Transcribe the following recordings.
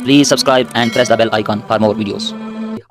Please subscribe and press the bell icon for more videos.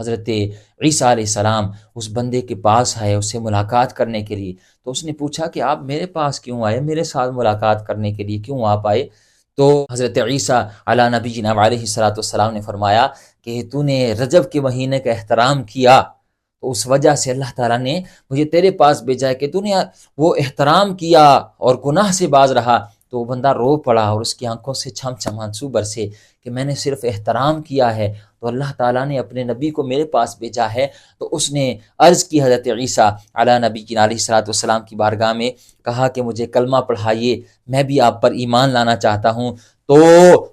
حضرت عیسیٰ علیہ السلام اس بندے کے پاس آئے اس سے ملاقات کرنے کے لیے، تو اس نے پوچھا کہ آپ میرے پاس کیوں آئے، میرے ساتھ ملاقات کرنے کے لیے کیوں آپ آئے؟ تو حضرت عیسیٰ علی نبینا علیہ السلام نے فرمایا کہ تو نے رجب کے مہینے کا احترام کیا، تو اس وجہ سے اللہ تعالیٰ نے مجھے تیرے پاس بھیجا ہے کہ تو نے وہ احترام کیا اور گناہ سے باز رہا۔ تو وہ بندہ رو پڑا اور اس کی آنکھوں سے چھم چھم آنسو برسے کہ میں نے صرف احترام کیا ہے تو اللہ تعالیٰ نے اپنے نبی کو میرے پاس بھیجا ہے۔ تو اس نے عرض کی حضرت عیسیٰ علی نبینا علیہ السلام کی بارگاہ میں، کہا کہ مجھے کلمہ پڑھائیے، میں بھی آپ پر ایمان لانا چاہتا ہوں۔ تو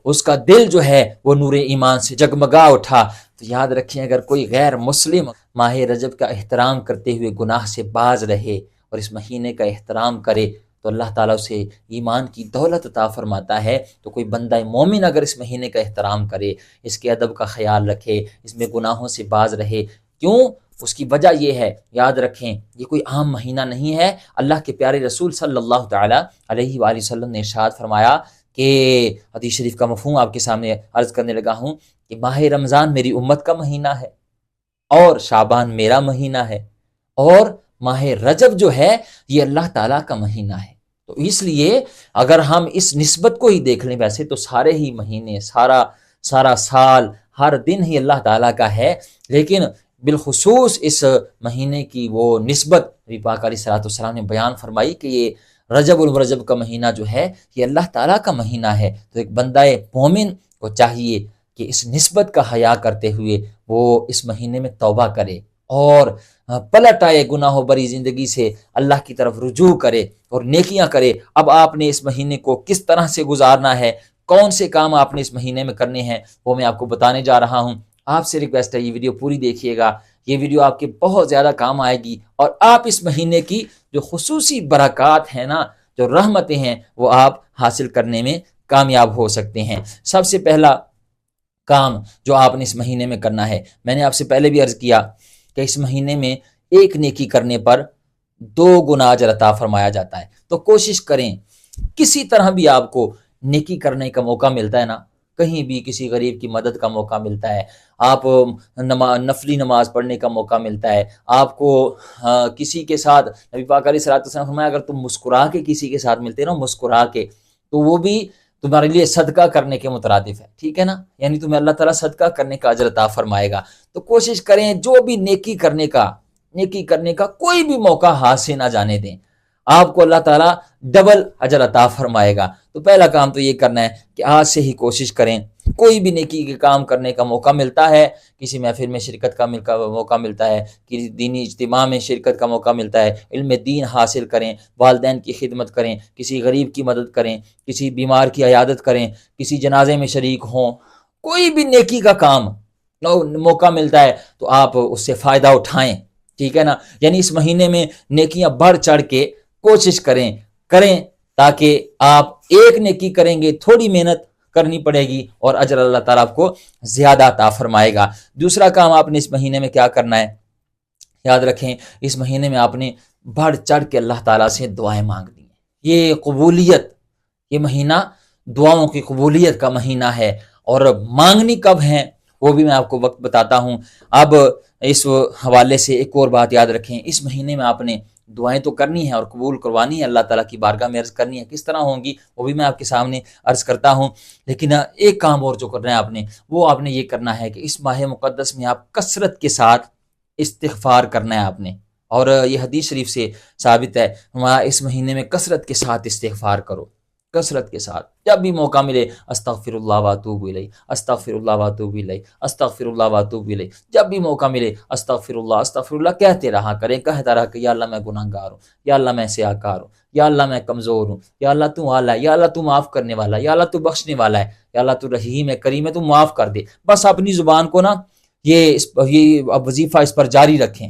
اس کا دل جو ہے وہ نور ایمان سے جگمگا اٹھا۔ تو یاد رکھیں، اگر کوئی غیر مسلم ماہ رجب کا احترام کرتے ہوئے گناہ سے باز رہے اور اس مہینے کا احترام کرے تو اللہ تعالیٰ اسے ایمان کی دولت عطا فرماتا ہے۔ تو کوئی بندہ مومن اگر اس مہینے کا احترام کرے، اس کے ادب کا خیال رکھے، اس میں گناہوں سے باز رہے، کیوں؟ اس کی وجہ یہ ہے، یاد رکھیں، یہ کوئی عام مہینہ نہیں ہے۔ اللہ کے پیارے رسول صلی اللہ تعالیٰ علیہ وآلہ وسلم نے ارشاد فرمایا کہ حدیث شریف کا مفہوم آپ کے سامنے عرض کرنے لگا ہوں کہ ماہ رمضان میری امت کا مہینہ ہے اور شعبان میرا مہینہ ہے، اور ماہ رجب جو ہے یہ اللہ تعالیٰ کا مہینہ ہے۔ تو اس لیے اگر ہم اس نسبت کو ہی دیکھ لیں، ویسے تو سارے ہی مہینے، سارا سال، ہر دن ہی اللہ تعالیٰ کا ہے، لیکن بالخصوص اس مہینے کی وہ نسبت نبی پاک علیہ السلام نے بیان فرمائی کہ یہ رجب الرجب کا مہینہ جو ہے یہ اللہ تعالیٰ کا مہینہ ہے۔ تو ایک بندہ مومن کو چاہیے کہ اس نسبت کا حیا کرتے ہوئے وہ اس مہینے میں توبہ کرے اور پلٹ آئے گناہوں بری زندگی سے، اللہ کی طرف رجوع کرے اور نیکیاں کرے۔ اب آپ نے اس مہینے کو کس طرح سے گزارنا ہے، کون سے کام آپ نے اس مہینے میں کرنے ہیں، وہ میں آپ کو بتانے جا رہا ہوں۔ آپ سے ریکویسٹ ہے یہ ویڈیو پوری دیکھیے گا، یہ ویڈیو آپ کے بہت زیادہ کام آئے گی، اور آپ اس مہینے کی جو خصوصی برکات ہیں نا، جو رحمتیں ہیں، وہ آپ حاصل کرنے میں کامیاب ہو سکتے ہیں۔ سب سے پہلا کام جو آپ نے اس مہینے میں کرنا ہے، میں نے آپ سے پہلے بھی عرض کیا کہ اس مہینے میں ایک نیکی کرنے پر 2 گنا اجر عطا فرمایا جاتا ہے۔ تو کوشش کریں، کسی طرح بھی آپ کو نیکی کرنے کا موقع ملتا ہے نا، کہیں بھی کسی غریب کی مدد کا موقع ملتا ہے، آپ نفلی نماز پڑھنے کا موقع ملتا ہے، آپ کو کسی کے ساتھ، نبی پاک علیہ السلام فرمایا اگر تم مسکرا کے کسی کے ساتھ ملتے نا، مسکرا کے، تو وہ بھی تمہارے لیے صدقہ کرنے کے مترادف ہے، ٹھیک ہے نا، یعنی تمہیں اللہ تعالیٰ صدقہ کرنے کا اجر عطا فرمائے گا۔ تو کوشش کریں جو بھی نیکی کرنے کا کوئی بھی موقع ہاتھ سے نہ جانے دیں، آپ کو اللہ تعالیٰ ڈبل اجر عطا فرمائے گا۔ تو پہلا کام تو یہ کرنا ہے کہ آج سے ہی کوشش کریں، کوئی بھی نیکی کے کام کرنے کا موقع ملتا ہے، کسی محفل میں شرکت کا موقع ملتا ہے، کسی دینی اجتماع میں شرکت کا موقع ملتا ہے، علم دین حاصل کریں، والدین کی خدمت کریں، کسی غریب کی مدد کریں، کسی بیمار کی عیادت کریں، کسی جنازے میں شریک ہوں، کوئی بھی نیکی کا کام موقع ملتا ہے تو آپ اس سے فائدہ اٹھائیں، ٹھیک ہے نا۔ یعنی اس مہینے میں نیکیاں بڑھ چڑھ کے کوشش کریں تاکہ آپ ایک نیکی کریں گے، تھوڑی محنت کرنی پڑے گی اور اجر اللہ تعالیٰ آپ کو زیادہ عطا فرمائے گا۔ دوسرا کام آپ نے اس مہینے میں کیا کرنا ہے، یاد رکھیں، اس مہینے میں آپ نے بڑھ چڑھ کے اللہ تعالیٰ سے دعائیں مانگنی ہیں۔ یہ قبولیت، یہ مہینہ دعاؤں کی قبولیت کا مہینہ ہے، اور مانگنی کب ہیں وہ بھی میں آپ کو وقت بتاتا ہوں۔ اب اس حوالے سے ایک اور بات یاد رکھیں، اس مہینے میں آپ نے دعائیں تو کرنی ہے اور قبول کروانی ہے، اللہ تعالیٰ کی بارگاہ میں عرض کرنی ہے، کس طرح ہوں گی وہ بھی میں آپ کے سامنے عرض کرتا ہوں۔ لیکن ایک کام اور جو کرنا ہے آپ نے، وہ آپ نے یہ کرنا ہے کہ اس ماہ مقدس میں آپ کثرت کے ساتھ استغفار کرنا ہے آپ نے، اور یہ حدیث شریف سے ثابت ہے، اس مہینے میں کثرت کے ساتھ استغفار کرو، کثرت کے ساتھ، جب بھی موقع ملے استغفر اللہ واتوب الیہ، استغفر اللہ واتوب الیہ، استغفر اللہ واتوب الیہ، جب بھی موقع ملے استغفر اللہ کہتے رہا کریں، کہتا رہا کہ یا اللہ میں گناہ گار ہوں، یا اللہ میں سیاکار ہوں، یا اللہ میں کمزور ہوں، یا اللہ تو اعلیٰ ہے، یا اللہ تو معاف کرنے والا ہے، یا اللہ تو بخشنے والا ہے، یا اللہ تو رحیم ہے، کریم ہے، تو معاف کر دے۔ بس اپنی زبان کو نا یہ وظیفہ اس پر جاری رکھیں،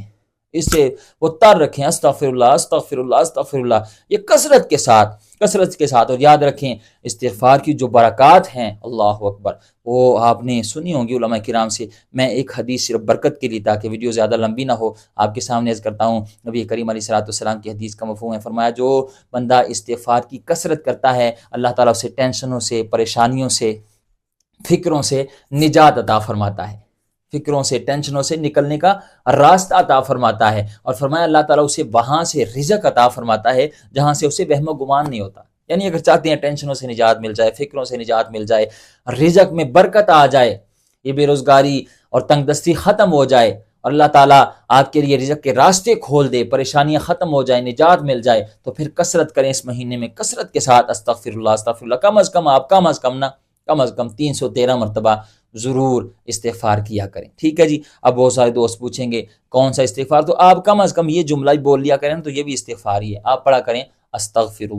اس سے وہ تر رکھیں، استغفر اللہ استغفر اللہ استغفر اللہ، یہ کثرت کے ساتھ۔ اور یاد رکھیں استغفار کی جو برکات ہیں، اللہ اکبر، وہ آپ نے سنی ہوں گی علماء کرام سے۔ میں ایک حدیث صرف برکت کے لیے، تاکہ ویڈیو زیادہ لمبی نہ ہو، آپ کے سامنے عرض کرتا ہوں۔ نبی کریم علیہ السلام کی حدیث کا مفہوم ہے، فرمایا جو بندہ استغفار کی کثرت کرتا ہے، اللہ تعالیٰ اسے ٹینشنوں سے، پریشانیوں سے، فکروں سے نجات عطا فرماتا ہے۔ فکروں سے، ٹینشنوں سے نکلنے کا راستہ عطا فرماتا ہے، اور فرمایا اللہ تعالیٰ اسے وہاں سے رزق عطا فرماتا ہے جہاں سے اسے وہم و گمان نہیں ہوتا۔ یعنی اگر چاہتے ہیں ٹینشنوں سے نجات مل جائے، فکروں سے نجات مل جائے، رزق میں برکت آ جائے، یہ بے روزگاری اور تنگ دستی ختم ہو جائے، اور اللہ تعالیٰ آپ کے لیے رزق کے راستے کھول دے، پریشانیاں ختم ہو جائیں، نجات مل جائے، تو پھر کثرت کریں اس مہینے میں، کثرت کے ساتھ استغفر اللہ استغفر اللہ، کم از کم آپ کم از کم 313 مرتبہ ضرور استغفار کیا کریں، ٹھیک ہے جی۔ اب بہت سارے دوست پوچھیں گے کون سا استغفار، تو آپ کم از کم یہ جملہ ہی بول لیا کریں، تو یہ بھی استغفار ہی ہے، آپ پڑھا کریں استغفر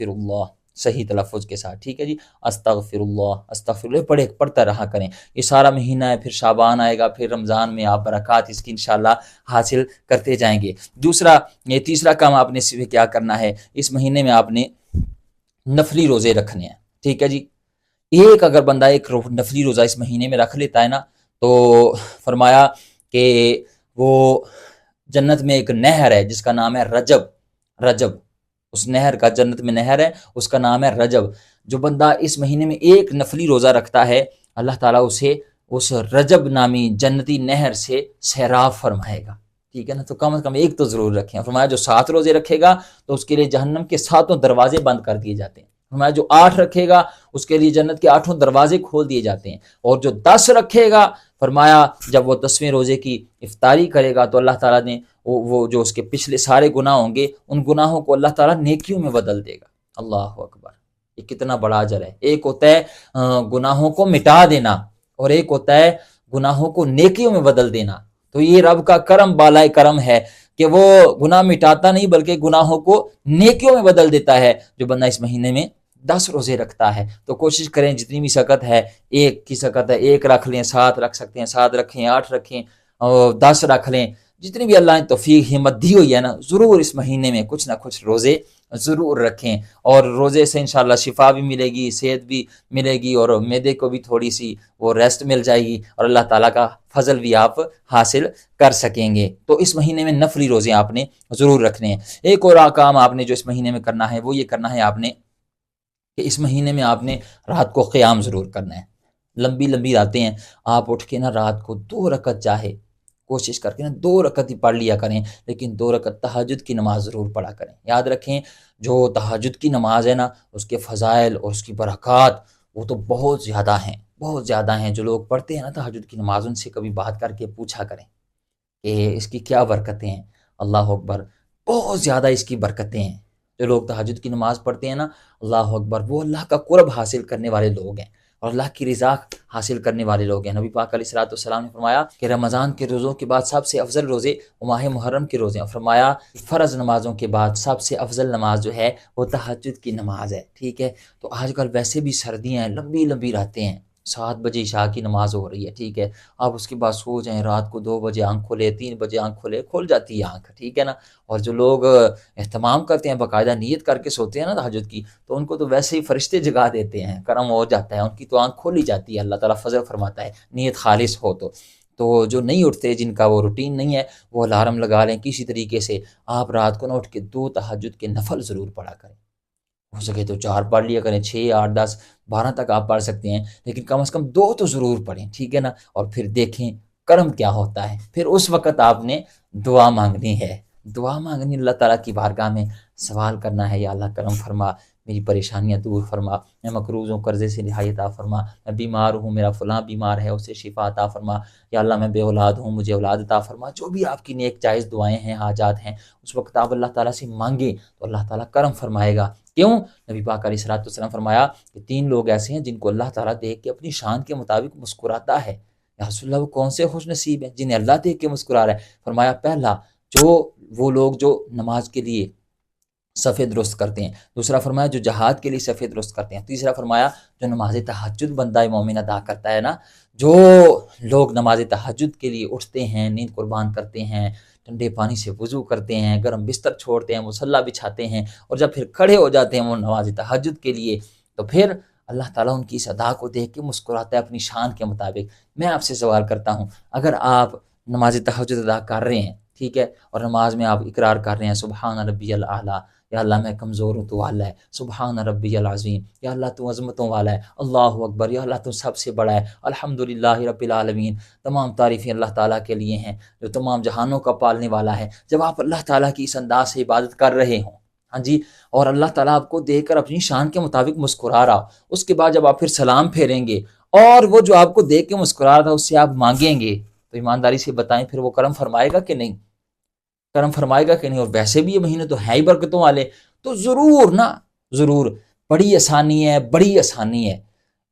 اللہ صحیح تلفظ کے ساتھ، ٹھیک ہے جی، استغفر اللہ پڑھتا رہا کریں۔ یہ سارا مہینہ ہے، پھر شعبان آئے گا، پھر رمضان میں آپ برکات اس کی انشاءاللہ حاصل کرتے جائیں گے۔ تیسرا کام آپ نے صرف کیا کرنا ہے، اس مہینے میں آپ نے نفلی روزے رکھنے ہیں، ٹھیک ہے جی۔ اگر بندہ ایک نفلی روزہ اس مہینے میں رکھ لیتا ہے نا، تو فرمایا کہ وہ جنت میں ایک نہر ہے جس کا نام ہے رجب، اس نہر کا، جنت میں نہر ہے اس کا نام ہے رجب۔ جو بندہ اس مہینے میں ایک نفلی روزہ رکھتا ہے، اللہ تعالیٰ اسے اس رجب نامی جنتی نہر سے سیراب فرمائے گا، ٹھیک ہے نا۔ تو کم از کم ایک تو ضرور رکھیں۔ فرمایا جو 7 روزے رکھے گا تو اس کے لیے جہنم کے 7 دروازے بند کر دیے جاتے ہیں۔ فرمایا جو 8 رکھے گا اس کے لیے جنت کے 8 دروازے کھول دیے جاتے ہیں، اور جو 10 رکھے گا، فرمایا جب وہ 10ویں روزے کی افطاری کرے گا تو اللہ تعالیٰ نے وہ جو اس کے پچھلے سارے گناہ ہوں گے، ان گناہوں کو اللہ تعالیٰ نیکیوں میں بدل دے گا۔ اللہ اکبر، یہ کتنا بڑا اجر ہے۔ ایک ہوتا ہے گناہوں کو مٹا دینا، اور ایک ہوتا ہے گناہوں کو نیکیوں میں بدل دینا۔ تو یہ رب کا کرم بالائے کرم ہے کہ وہ گناہ مٹاتا نہیں بلکہ گناہوں کو نیکیوں میں بدل دیتا ہے۔ جو بندہ اس مہینے میں 10 روزے رکھتا ہے تو کوشش کریں جتنی بھی سکت ہے، ایک کی سکت ہے ایک رکھ لیں، 7 رکھ سکتے ہیں 7 رکھیں، 8 رکھیں، اور 10 رکھ لیں، جتنی بھی اللہ نے توفیق ہمت دی ہوئی ہے نا، ضرور اس مہینے میں کچھ نہ کچھ روزے ضرور رکھیں، اور روزے سے انشاءاللہ شفا بھی ملے گی، صحت بھی ملے گی، اور معدے کو بھی تھوڑی سی وہ ریسٹ مل جائے گی، اور اللہ تعالیٰ کا فضل بھی آپ حاصل کر سکیں گے۔ تو اس مہینے میں نفلی روزے آپ نے ضرور رکھنے ہیں۔ ایک اور کام آپ نے جو اس مہینے میں کرنا ہے وہ یہ کرنا ہے آپ نے کہ اس مہینے میں آپ نے رات کو قیام ضرور کرنا ہے۔ لمبی راتیں ہیں، آپ اٹھ کے نا رات کو 2 رکعت چاہے کوشش کر کے نا 2 رکعت ہی پڑھ لیا کریں، لیکن 2 رکعت تہجد کی نماز ضرور پڑھا کریں۔ یاد رکھیں جو تہجد کی نماز ہے نا، اس کے فضائل اور اس کی برکات وہ تو بہت زیادہ ہیں۔ جو لوگ پڑھتے ہیں نا تہجد کی نماز، ان سے کبھی بات کر کے پوچھا کریں کہ اس کی کیا برکتیں ہیں۔ اللہ اکبر، بہت زیادہ اس کی برکتیں ہیں۔ جو لوگ تہجد کی نماز پڑھتے ہیں نا، اللہ اکبر، وہ اللہ کا قرب حاصل کرنے والے لوگ ہیں، اور اللہ کی رضا حاصل کرنے والے لوگ ہیں۔ نبی پاک علیہ الصلوۃ والسلام نے فرمایا کہ رمضان کے روزوں کے بعد سب سے افضل روزے ماہ محرم کے روزے ہیں۔ فرمایا فرض نمازوں کے بعد سب سے افضل نماز جو ہے وہ تہجد کی نماز ہے، ٹھیک ہے۔ تو آج کل ویسے بھی سردیاں ہیں، لمبی راتیں ہیں، 7 بجے عشاء کی نماز ہو رہی ہے، ٹھیک ہے۔ آپ اس کے بعد سو جائیں، رات کو 2 بجے آنکھ کھولے، 3 بجے آنکھ کھول جاتی ہے آنکھ، ٹھیک ہے نا۔ اور جو لوگ اہتمام کرتے ہیں، باقاعدہ نیت کر کے سوتے ہیں نا تہجد کی، تو ان کو تو ویسے ہی فرشتے جگا دیتے ہیں، کرم ہو جاتا ہے، ان کی تو آنکھ کھولی جاتی ہے، اللہ تعالیٰ فضل فرماتا ہے نیت خالص ہو تو جو نہیں اٹھتے، جن کا وہ روٹین نہیں ہے، وہ الارم لگا لیں کسی طریقے سے، آپ رات کو نہ اٹھ کے 2 تہجد کے نفل ضرور پڑھا کریں۔ ہو سکے تو 4 پڑھ لیا کریں، 6 8 10 12 تک آپ پڑھ سکتے ہیں، لیکن کم از کم 2 تو ضرور پڑھیں، ٹھیک ہے نا۔ اور پھر دیکھیں کرم کیا ہوتا ہے، پھر اس وقت آپ نے دعا مانگنی ہے، اللہ تعالیٰ کی بارگاہ میں سوال کرنا ہے، یا اللہ کرم فرما، میری پریشانیاں دور فرما، میں مقروض ہوں، قرضے سے رہائی عطا فرما، میں بیمار ہوں، میرا فلاں بیمار ہے، اسے شفا عطا فرما، یا اللہ میں بے اولاد ہوں، مجھے اولاد عطا فرما۔ جو بھی آپ کی نیک جائز دعائیں ہیں، حاجات ہیں، اس وقت آپ اللہ تعالیٰ سے مانگیں تو اللہ تعالیٰ کرم فرمائے گا۔ کیوں؟ نبی پاک علیہ الصلوۃ والسلام فرمایا کہ 3 لوگ ایسے ہیں جن کو اللہ تعالیٰ دیکھ کے اپنی شان کے مطابق مسکراتا ہے۔ یا رسول اللہ، وہ کون سے خوش نصیب ہیں جنہیں اللہ دیکھ کے مسکرا رہا ہے؟ فرمایا پہلا وہ لوگ جو نماز کے لیے صفے درست کرتے ہیں، دوسرا فرمایا جو جہاد کے لیے صفے درست کرتے ہیں، تیسرا فرمایا جو نماز تہجد بندہ مومن ادا کرتا ہے نا۔ جو لوگ نماز تہجد کے لیے اٹھتے ہیں، نیند قربان کرتے ہیں، ٹھنڈے پانی سے وضو کرتے ہیں، گرم بستر چھوڑتے ہیں، مصلی بچھاتے ہیں، اور جب پھر کھڑے ہو جاتے ہیں وہ نماز تہجد کے لیے، تو پھر اللہ تعالیٰ ان کی اس ادا کو دیکھ کے مسکراتا ہے اپنی شان کے مطابق۔ میں آپ سے سوال کرتا ہوں، اگر آپ نماز تہجد ادا کر رہے ہیں ٹھیک ہے، اور نماز میں آپ اقرار کر رہے ہیں سبحان ربی الاعلیٰ، یا اللہ میں کمزور ہوں تو والا ہے، سبحان ربی العظیم، یا اللہ تو عظمتوں والا ہے، اللہ اکبر، یا اللہ تو سب سے بڑا ہے، الحمدللہ رب العالمین، تمام تعریفیں اللہ تعالیٰ کے لیے ہیں جو تمام جہانوں کا پالنے والا ہے۔ جب آپ اللہ تعالیٰ کی اس انداز سے عبادت کر رہے ہوں، ہاں جی، اور اللہ تعالیٰ آپ کو دیکھ کر اپنی شان کے مطابق مسکرا رہا، اس کے بعد جب آپ پھر سلام پھیریں گے اور وہ جو آپ کو دیکھ کے مسکرا رہا تھا اس سے آپ مانگیں گے، تو ایمانداری سے بتائیں پھر وہ کرم فرمائے گا کہ نہیں؟ کرم فرمائے گا کہ نہیں؟ اور ویسے بھی یہ مہینے تو ہے ہی برکتوں والے، تو ضرور نا، ضرور، بڑی آسانی ہے، بڑی آسانی ہے،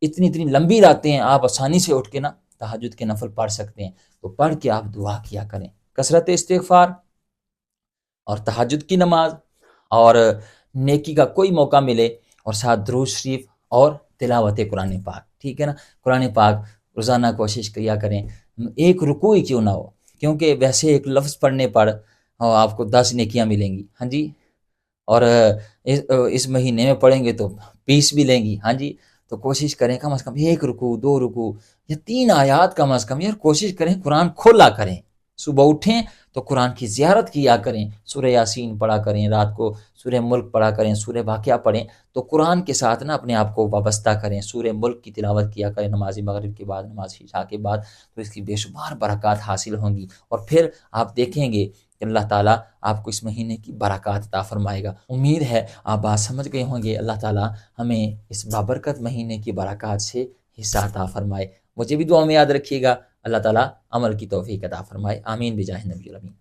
اتنی لمبی راتیں ہیں، آپ آسانی سے اٹھ کے نا تہجد کے نفل پڑھ سکتے ہیں، تو پڑھ کے آپ دعا کیا کریں، کثرت استغفار اور تہجد کی نماز، اور نیکی کا کوئی موقع ملے اور ساتھ درود شریف اور تلاوت قرآن پاک، ٹھیک ہے نا، قرآن پاک روزانہ کوشش کیا کریں، ایک رکوع ہی کیوں نہ ہو، کیونکہ ویسے ایک لفظ پڑھنے پر آپ کو 10 نیکیاں ملیں گی، ہاں جی، اور اس مہینے میں پڑھیں گے تو 20 بھی لیں گی، ہاں جی، تو کوشش کریں کم از کم ایک رکوع، 2 رکوع یا 3 آیات کم از کم، یار کوشش کریں قرآن کھولا کریں، صبح اٹھیں تو قرآن کی زیارت کیا کریں، سورہ یاسین پڑھا کریں، رات کو سورہ ملک پڑھا کریں، سورہ واقعہ پڑھیں، تو قرآن کے ساتھ نا اپنے آپ کو وابستہ کریں، سورہ ملک کی تلاوت کیا کریں نماز مغرب کے بعد، نماز عشاء کے بعد، تو اس کی بے شمار برکات حاصل ہوں گی، اور پھر آپ دیکھیں گے کہ اللہ تعالیٰ آپ کو اس مہینے کی برکات عطا فرمائے گا۔ امید ہے آپ بات سمجھ گئے ہوں گے، اللہ تعالیٰ ہمیں اس بابرکت مہینے کی برکات سے حصہ عطا فرمائے۔ مجھے بھی دعا میں یاد رکھیے گا، اللہ تعالیٰ عمل کی توفیق عطا فرمائے، آمین بجاہ نبی الامین۔